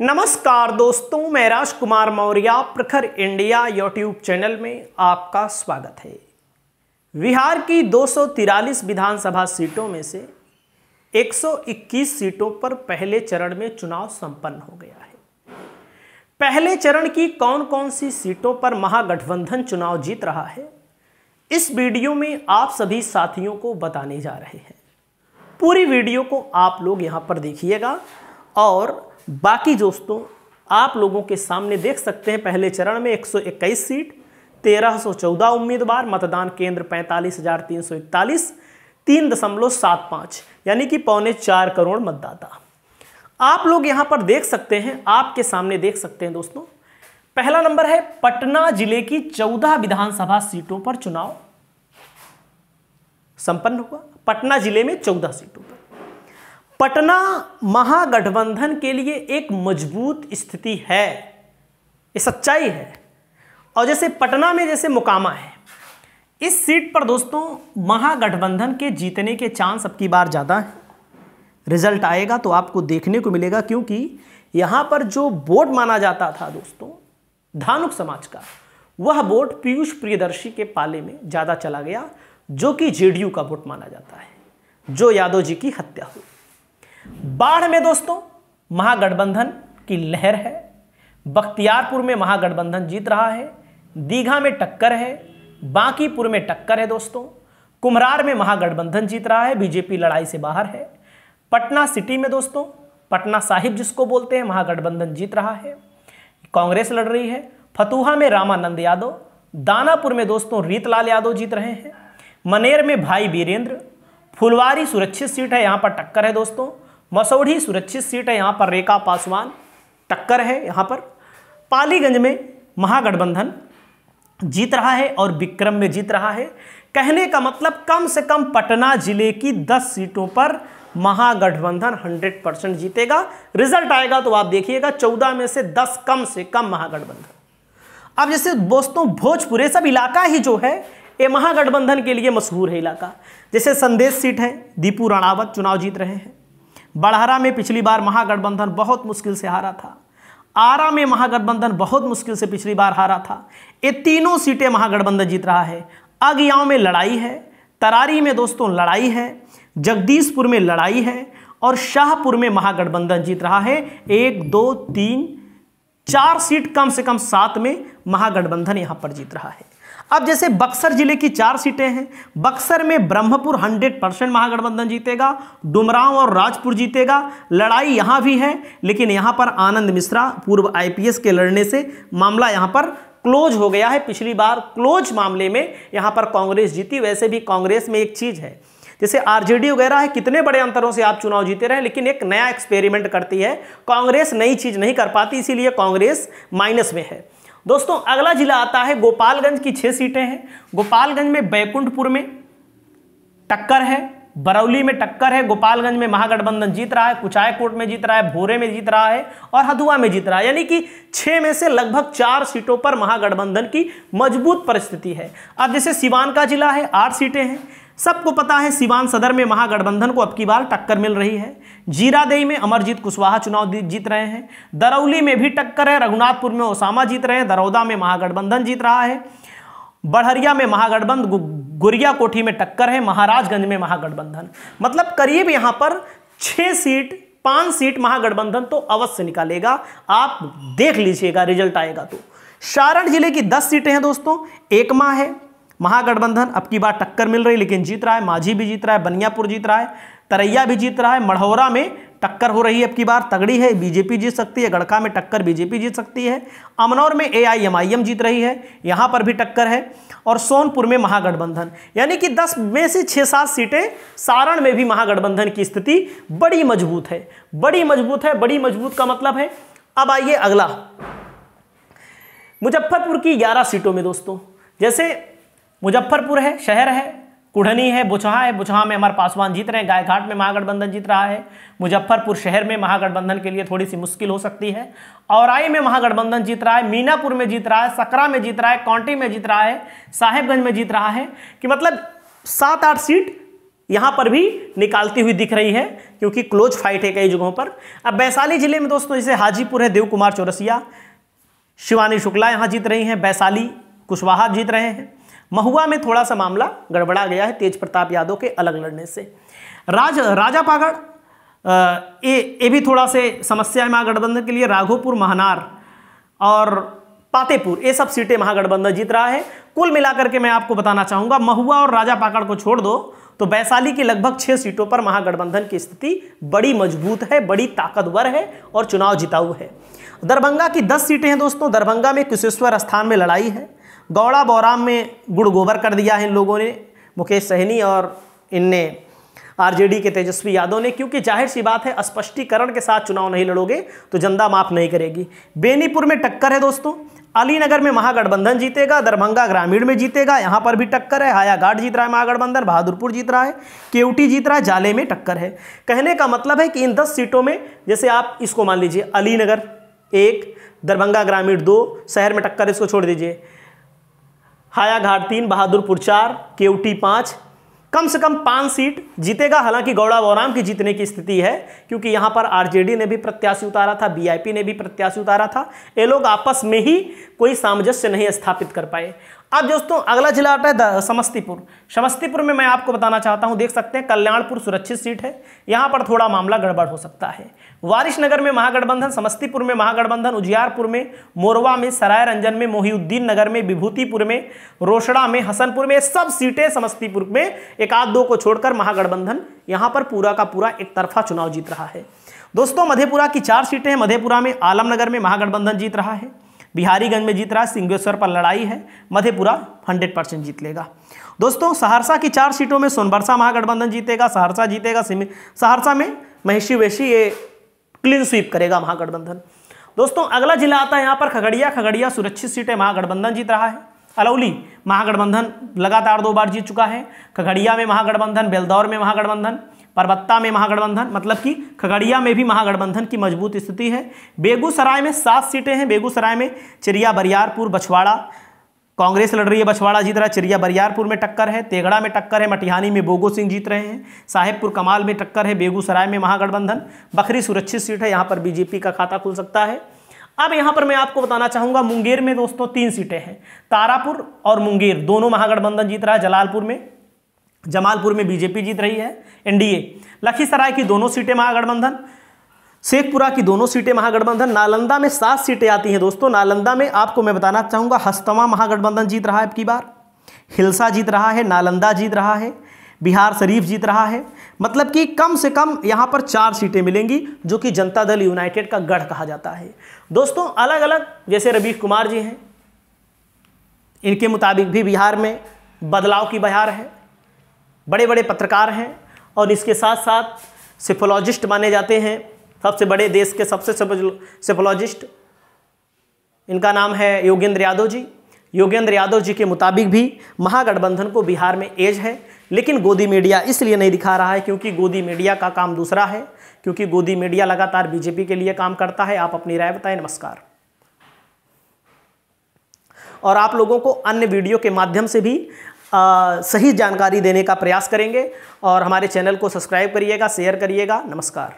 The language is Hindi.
नमस्कार दोस्तों, मैं राजकुमार मौर्य प्रखर इंडिया यूट्यूब चैनल में आपका स्वागत है। बिहार की 243 विधानसभा सीटों में से 121 सीटों पर पहले चरण में चुनाव संपन्न हो गया है। पहले चरण की कौन कौन सी सीटों पर महागठबंधन चुनाव जीत रहा है, इस वीडियो में आप सभी साथियों को बताने जा रहे हैं। पूरी वीडियो को आप लोग यहां पर देखिएगा और बाकी दोस्तों आप लोगों के सामने देख सकते हैं पहले चरण में 121 सीट, 1314 उम्मीदवार, मतदान केंद्र 45,341, 3.75 यानी कि 3.25 करोड़ मतदाता। आप लोग यहां पर देख सकते हैं, आपके सामने देख सकते हैं दोस्तों। पहला नंबर है पटना जिले की 14 विधानसभा सीटों पर चुनाव संपन्न हुआ। पटना जिले में 14 सीटों पर पटना महागठबंधन के लिए एक मजबूत स्थिति है, ये सच्चाई है। और जैसे पटना में जैसे मोकामा है, इस सीट पर दोस्तों महागठबंधन के जीतने के चांस अब की बार ज़्यादा है। रिजल्ट आएगा तो आपको देखने को मिलेगा, क्योंकि यहाँ पर जो वोट माना जाता था दोस्तों धानुक समाज का, वह वोट पीयूष प्रियदर्शी के पाले में ज़्यादा चला गया, जो कि जेडीयू का वोट माना जाता है, जो यादव जी की हत्या हुई। बाढ़ में दोस्तों महागठबंधन की लहर है। बख्तियारपुर में महागठबंधन जीत रहा है, दीघा में टक्कर है, बांकीपुर में टक्कर है दोस्तों, कुम्हरार में महागठबंधन जीत रहा है, बीजेपी लड़ाई से बाहर है। पटना सिटी में दोस्तों पटना साहिब जिसको बोलते हैं, महागठबंधन जीत रहा है, कांग्रेस लड़ रही है। फतुहा में रामानंद यादव, दानापुर में दोस्तों रीतलाल यादव जीत रहे हैं, मनेर में भाई वीरेंद्र, फुलवारी सुरक्षित सीट है, यहाँ पर टक्कर है दोस्तों, मसौढ़ी सुरक्षित सीट है, यहाँ पर रेखा पासवान टक्कर है। यहाँ पर पालीगंज में महागठबंधन जीत रहा है और विक्रम में जीत रहा है। कहने का मतलब कम से कम पटना जिले की 10 सीटों पर महागठबंधन 100% जीतेगा। रिजल्ट आएगा तो आप देखिएगा 14 में से 10 कम से कम महागठबंधन। अब जैसे दोस्तों भोजपुर, ये सब इलाका ही जो है ये महागठबंधन के लिए मशहूर है इलाका। जैसे संदेश सीट है, दीपू राणावत चुनाव जीत रहे हैं। बड़हरा में पिछली बार महागठबंधन बहुत मुश्किल से हारा था। आरा में महागठबंधन बहुत मुश्किल से पिछली बार हारा था। ये तीनों सीटें महागठबंधन जीत रहा है। अगियाव में लड़ाई है, तरारी में दोस्तों लड़ाई है, जगदीशपुर में लड़ाई है और शाहपुर में महागठबंधन जीत रहा है। 1, 2, 3, 4 सीट कम से कम 7 में महागठबंधन यहां पर जीत रहा है। अब जैसे बक्सर जिले की 4 सीटें हैं, बक्सर में ब्रह्मपुर 100% महागठबंधन जीतेगा, डुमरांव और राजपुर जीतेगा। लड़ाई यहां भी है, लेकिन यहां पर आनंद मिश्रा पूर्व आईपीएस के लड़ने से मामला यहां पर क्लोज हो गया है। पिछली बार क्लोज मामले में यहां पर कांग्रेस जीती। वैसे भी कांग्रेस में एक चीज है, जैसे आरजेडी वगैरह है, कितने बड़े अंतरों से आप चुनाव जीते रहे, लेकिन एक नया एक्सपेरिमेंट करती है कांग्रेस, नई चीज नहीं कर पाती, इसीलिए कांग्रेस माइनस में है। दोस्तों अगला जिला आता है गोपालगंज की 6 सीटें हैं। गोपालगंज में बैकुंठपुर में टक्कर है, बरौली में टक्कर है, गोपालगंज में महागठबंधन जीत रहा है, कुचायकोट में जीत रहा है, भोरे में जीत रहा है और हदुआ में जीत रहा है। यानी कि 6 में से लगभग 4 सीटों पर महागठबंधन की मजबूत परिस्थिति है। अब जैसे सिवान का जिला है, 8 सीटें हैं। सबको पता है सिवान सदर में महागठबंधन को अब की बार टक्कर मिल रही है। जीरादेई में अमरजीत कुशवाहा चुनाव जीत रहे हैं। दरौली में भी टक्कर है, रघुनाथपुर में ओसामा जीत रहे हैं, दरौदा में महागठबंधन जीत रहा है, बढ़हरिया में महागठबंधन, गुरिया कोठी में टक्कर है, महाराजगंज में महागठबंधन। मतलब करीब यहां पर 6 सीट 5 सीट महागठबंधन तो अवश्य निकालेगा। आप देख लीजिएगा, रिजल्ट आएगा तो। सारण जिले की 10 सीटें हैं दोस्तों। एकमा है, महागठबंधन अब की बार टक्कर मिल रही, लेकिन जीत रहा है। माझी भी जीत रहा है, बनियापुर जीत रहा है, तरैया भी जीत रहा है। मढ़ौरा में टक्कर हो रही है, अब की बार तगड़ी है, बीजेपी जीत सकती है। गड़का में टक्कर बीजेपी जीत सकती है। अमनौर में एआईएमआईएम जीत रही है, यहां पर भी टक्कर है। और सोनपुर में महागठबंधन, यानी कि 10 में से 6-7 सीटें। सारण में भी महागठबंधन की स्थिति बड़ी मजबूत है, बड़ी मजबूत है। बड़ी मजबूत का मतलब है, अब आइए अगला, मुजफ्फरपुर की 11 सीटों में दोस्तों, जैसे मुजफ्फरपुर है, शहर है, कुढ़नी है, बुचहा है, बुचहा में अमर पासवान जीत रहे हैं, गायघाट में महागठबंधन जीत रहा है। मुजफ्फरपुर शहर में महागठबंधन के लिए थोड़ी सी मुश्किल हो सकती है। औराई में महागठबंधन जीत रहा है, मीनापुर में जीत रहा है, सकरा में जीत रहा है, कांटी में जीत रहा है, साहेबगंज में जीत रहा है। कि मतलब 7-8 सीट यहां पर भी निकालती हुई दिख रही है, क्योंकि क्लोज फाइट है कई जगहों पर। अब वैशाली जिले में दोस्तों जैसे हाजीपुर है, देव कुमार चौरसिया, शिवानी शुक्ला यहां जीत रही हैं, वैशाली कुशवाहा जीत रहे हैं। महुआ में थोड़ा सा मामला गड़बड़ा गया है तेज प्रताप यादव के अलग लड़ने से। राजा पागड़ ये भी थोड़ा से समस्या है महागठबंधन के लिए। राघोपुर, महनार और पातेपुर ये सब सीटें महागठबंधन जीत रहा है। कुल मिलाकर के मैं आपको बताना चाहूंगा, महुआ और राजा पाकड़ को छोड़ दो तो वैशाली की लगभग 6 सीटों पर महागठबंधन की स्थिति बड़ी मजबूत है, बड़ी ताकतवर है और चुनाव जिताऊ है। दरभंगा की 10 सीटें हैं दोस्तों। दरभंगा में कुशेश्वर स्थान में लड़ाई है। गौड़ा बौराम में गुड़ गोबर कर दिया है इन लोगों ने, मुकेश सहनी और इनने आरजेडी के तेजस्वी यादव ने, क्योंकि जाहिर सी बात है स्पष्टीकरण के साथ चुनाव नहीं लड़ोगे तो जनता माफ नहीं करेगी। बेनीपुर में टक्कर है दोस्तों। अलीनगर में महागठबंधन जीतेगा, दरभंगा ग्रामीण में जीतेगा, यहां पर भी टक्कर है। हायाघाट जीत रहा है महागठबंधन, बहादुरपुर जीत रहा है, केवटी जीत रहा है, जाले में टक्कर है। कहने का मतलब है कि इन 10 सीटों में जैसे आप इसको मान लीजिए अलीनगर 1, दरभंगा ग्रामीण 2, शहर में टक्कर इसको छोड़ दीजिए, हायाघाट 3, बहादुरपुर 4, केवटी 5, कम से कम 5 सीट जीतेगा। हालांकि गौड़ा बौराम की जीतने की स्थिति है, क्योंकि यहां पर आरजेडी ने भी प्रत्याशी उतारा था, बीआईपी ने भी प्रत्याशी उतारा था। ये लोग आपस में ही कोई सामंजस्य नहीं स्थापित कर पाए। अब दोस्तों अगला जिला आता है समस्तीपुर। समस्तीपुर में मैं आपको बताना चाहता हूं, देख सकते हैं कल्याणपुर सुरक्षित सीट है, यहां पर थोड़ा मामला गड़बड़ हो सकता है। वारिसनगर में महागठबंधन, समस्तीपुर में महागठबंधन, उजियारपुर में, मोरवा में, सराय रंजन में, मोहिउद्दीन नगर में, विभूतिपुर में, रोसड़ा में, हसनपुर में, सब सीटें समस्तीपुर में एक आध दो को छोड़कर महागठबंधन यहां पर पूरा का पूरा एक तरफा चुनाव जीत रहा है। दोस्तों मधेपुरा की 4 सीटें हैं। मधेपुरा में आलमनगर में महागठबंधन जीत रहा है, बिहारीगंज में जीत रहा है, सिंहेश्वर पर लड़ाई है, मधेपुरा 100% जीत लेगा। दोस्तों सहरसा की 4 सीटों में सोनबरसा महागठबंधन जीतेगा, सहरसा जीतेगा, सहरसा में महिषी वेशी ये क्लीन स्वीप करेगा महागठबंधन। दोस्तों अगला जिला आता है यहाँ पर खगड़िया। खगड़िया सुरक्षित सीटें महागठबंधन जीत रहा है। अलौली महागठबंधन लगातार 2 बार जीत चुका है। खगड़िया में महागठबंधन, बेलदौर में महागठबंधन, परबत्ता में महागठबंधन, मतलब कि खगड़िया में भी महागठबंधन की मजबूत स्थिति है। बेगूसराय में 7 सीटें हैं। बेगूसराय में चिरिया बरियारपुर, बछवाड़ा कांग्रेस लड़ रही है, बछवाड़ा जीत रहा है। चिरिया बरियारपुर में टक्कर है, तेगड़ा में टक्कर है, मटिहानी में बोगो सिंह जीत रहे हैं, साहेबपुर कमाल में टक्कर है, बेगूसराय में महागठबंधन, बखरी सुरक्षित सीट है, यहाँ पर बीजेपी का खाता खुल सकता है। अब यहाँ पर मैं आपको बताना चाहूँगा मुंगेर में दोस्तों 3 सीटें हैं। तारापुर और मुंगेर दोनों महागठबंधन जीत रहा है। जमालपुर में बीजेपी जीत रही है, एनडीए। लखीसराय की दोनों सीटें महागठबंधन, शेखपुरा की दोनों सीटें महागठबंधन। नालंदा में 7 सीटें आती हैं दोस्तों। नालंदा में आपको मैं बताना चाहूँगा हस्तमा महागठबंधन जीत रहा है अब की बार, हिलसा जीत रहा है, नालंदा जीत रहा है, बिहार शरीफ जीत रहा है। मतलब कि कम से कम यहाँ पर 4 सीटें मिलेंगी, जो कि जनता दल यूनाइटेड का गढ़ कहा जाता है। दोस्तों अलग अलग जैसे रवीश कुमार जी हैं, इनके मुताबिक भी बिहार में बदलाव की बहार है। बड़े बड़े पत्रकार हैं और इसके साथ साथ सेफोलॉजिस्ट माने जाते हैं, सबसे बड़े देश के सबसे सेफोलॉजिस्ट, इनका नाम है योगेंद्र यादव जी। योगेंद्र यादव जी के मुताबिक भी महागठबंधन को बिहार में एज है, लेकिन गोदी मीडिया इसलिए नहीं दिखा रहा है क्योंकि गोदी मीडिया का काम दूसरा है, क्योंकि गोदी मीडिया लगातार बीजेपी के लिए काम करता है। आप अपनी राय बताएं। नमस्कार। और आप लोगों को अन्य वीडियो के माध्यम से भी सही जानकारी देने का प्रयास करेंगे और हमारे चैनल को सब्सक्राइब करिएगा, शेयर करिएगा। नमस्कार।